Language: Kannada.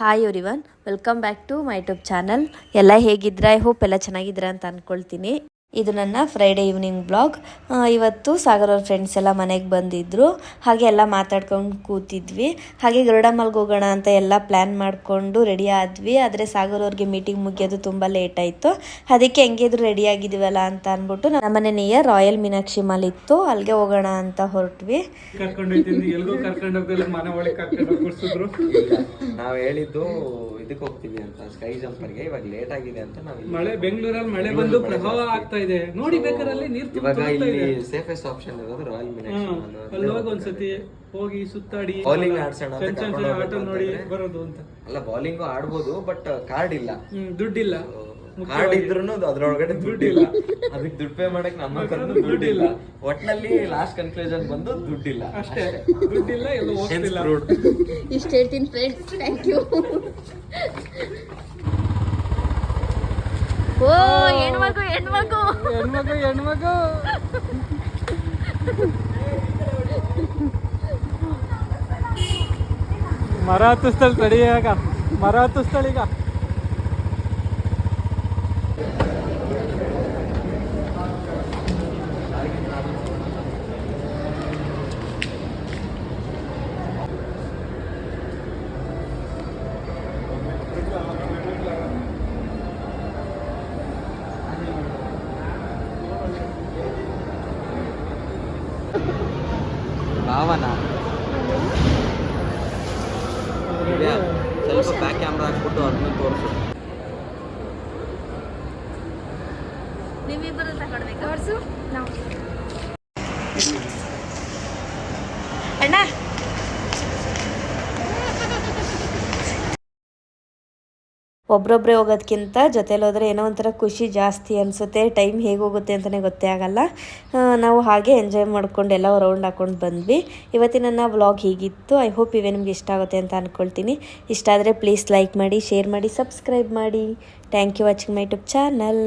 Hi everyone, welcome back to my YouTube channel. ಎಲ್ಲ ಹೇಗಿದ್ದೀರಾ? ಐ ಹೋಪ್ ಎಲ್ಲ ಚೆನ್ನಾಗಿದ್ದೀರಾ ಅಂತ ಅಂದ್ಕೊಳ್ತೀನಿ. ಇದು ನನ್ನ ಫ್ರೈಡೇ ಈವ್ನಿಂಗ್ ಬ್ಲಾಗ್. ಇವತ್ತು ಸಾಗರ್ ಅವ್ರ ಫ್ರೆಂಡ್ಸ್ ಎಲ್ಲ ಮನೆಗೆ ಬಂದಿದ್ದರು. ಹಾಗೆ ಎಲ್ಲ ಮಾತಾಡ್ಕೊಂಡು ಕೂತಿದ್ವಿ. ಹಾಗೆ ಗರುಡಮಲ್ಗೆ ಹೋಗೋಣ ಅಂತ ಎಲ್ಲ ಪ್ಲ್ಯಾನ್ ಮಾಡಿಕೊಂಡು ರೆಡಿ ಆದ್ವಿ. ಆದರೆ ಸಾಗರ್ ಅವ್ರಿಗೆ ಮೀಟಿಂಗ್ ಮುಗಿಯೋದು ತುಂಬ ಲೇಟ್ ಆಯಿತು. ಅದಕ್ಕೆ ಹೆಂಗಿದ್ರು ರೆಡಿ ಆಗಿದ್ದೀವಲ್ಲ ಅಂತ ಅಂದ್ಬಿಟ್ಟು ನಮ್ಮನೆ ನಿಯರ್ ರಾಯಲ್ ಮೀನಾಕ್ಷಿ ಮಾಲ್ ಇತ್ತು, ಅಲ್ಲಿಗೆ ಹೋಗೋಣ ಅಂತ ಹೊರಟ್ವಿ. ನಾವು ಹೇಳಿದ್ದು ಇದಕ್ಕೆ ಹೋಗ್ತೀವಿ ಅಂತ, ಸ್ಕೈ ಜಂಪರ್ಗೆ. ಇವಾಗ ಲೇಟ್ ಆಗಿದೆ ಅಂತ ನಾವು ಮಳೆ ಬೆಂಗಳೂರಲ್ಲಿ ಮಳೆ ಬಂದು ಪ್ರಭಾವ ಆಗ್ತಾ ಇದೆ ನೋಡಿ. ಬೇಕಾರಲ್ಲಿ ನೀರು ಇವಾಗ ಇಲ್ಲಿ ಸೇಫೆಸ್ಟ್ ಆಪ್ಷನ್ ಇರೋದು ರಾಯಲ್ ಮೀನಾಕ್ಷಿ ಮಾಲ್. ಅಲ್ಲಿ ಹೋಗಿ ಒಂದ್ಸತಿ ಹೋಗಿ ಸುತ್ತಾಡಿ ಬೌಲಿಂಗ್ ಆಡ್ಸೋಣ ಆಟ ನೋಡಿ ಬರೋದು ಅಂತ. ಅಲ್ಲ, ಬೌಲಿಂಗು ಆಡ್ಬೋದು, ಬಟ್ ಕಾರ್ಡ್ ಇಲ್ಲ, ದುಡ್ಡಿಲ್ಲ. ಕಾರ್ಡ್ ಇದ್ರೂ ಅದ್ರೊಳಗಡೆ ದುಡ್ಡಿಲ್ಲ. ಅದಕ್ಕೆ ದುಡ್ಡು ಪೇ ಮಾಡಕ್ ನಮ್ಮ ಹತ್ರ ದುಡ್ಡಿಲ್ಲ. ಒಟ್ನಲ್ಲಿ ಲಾಸ್ಟ್ ಕನ್ಕ್ಲೂಷನ್ ಬಂದು ದುಡ್ಡಿಲ್ಲ ಅಷ್ಟೇ. ದುಡ್ಡಿಲ್ಲ, ಎಲ್ಲ ಹೋಗ್ತಿಲ್ಲ. ಇಷ್ಟು ಹೇಳ್ತೀನಿ ಫ್ರೆಂಡ್ಸ್, ಥ್ಯಾಂಕ್ ಯು. ಓ ಹೆಣ್ಮಗು ಹೆಣ್ಮಗು ಹೆಣ್ಮಗು ಹೆಣ್ಮಗು ಮರ ಹತ್ತಿಸ್ತಾಳೆ. ತಡಿಯಾಗ ಮರ ಹತ್ತಿಸ್ತಾಳೆ ಈಗ. ಭಾವನ ಸ್ವಲ್ಪ ಬ್ಯಾಕ್ ಕ್ಯಾಮ್ರಾ ಹಾಕ್ಬಿಟ್ಟು ಅದನ್ನ ತೋರಿಸು. ನಿಮ್ಮಿಬ್ಬರು ತಗೊಳ್ಬೇಕು. ತೋರಿಸು ನಾವು ಅಣ್ಣ. ಒಬ್ರೊಬ್ಬರೇ ಹೋಗೋದಕ್ಕಿಂತ ಜೊತೆಲಿ ಹೋದರೆ ಏನೋ ಒಂಥರ ಖುಷಿ ಜಾಸ್ತಿ ಅನಿಸುತ್ತೆ. ಟೈಮ್ ಹೇಗೆ ಹೋಗುತ್ತೆ ಅಂತಲೇ ಗೊತ್ತೇ ಆಗಲ್ಲ. ನಾವು ಹಾಗೆ ಎಂಜಾಯ್ ಮಾಡ್ಕೊಂಡು ಎಲ್ಲ ರೌಂಡ್ ಹಾಕ್ಕೊಂಡು ಬಂದ್ವಿ. ಇವತ್ತಿನ ನನ್ನ ವ್ಲಾಗ್ ಹೀಗಿತ್ತು. ಐ ಹೋಪ್ ಇವೇ ನಿಮ್ಗೆ ಇಷ್ಟ ಆಗುತ್ತೆ ಅಂತ ಅಂದ್ಕೊಳ್ತೀನಿ. ಇಷ್ಟ ಆದರೆ ಪ್ಲೀಸ್ ಲೈಕ್ ಮಾಡಿ, ಶೇರ್ ಮಾಡಿ, ಸಬ್ಸ್ಕ್ರೈಬ್ ಮಾಡಿ. Thank you watching my YouTube channel.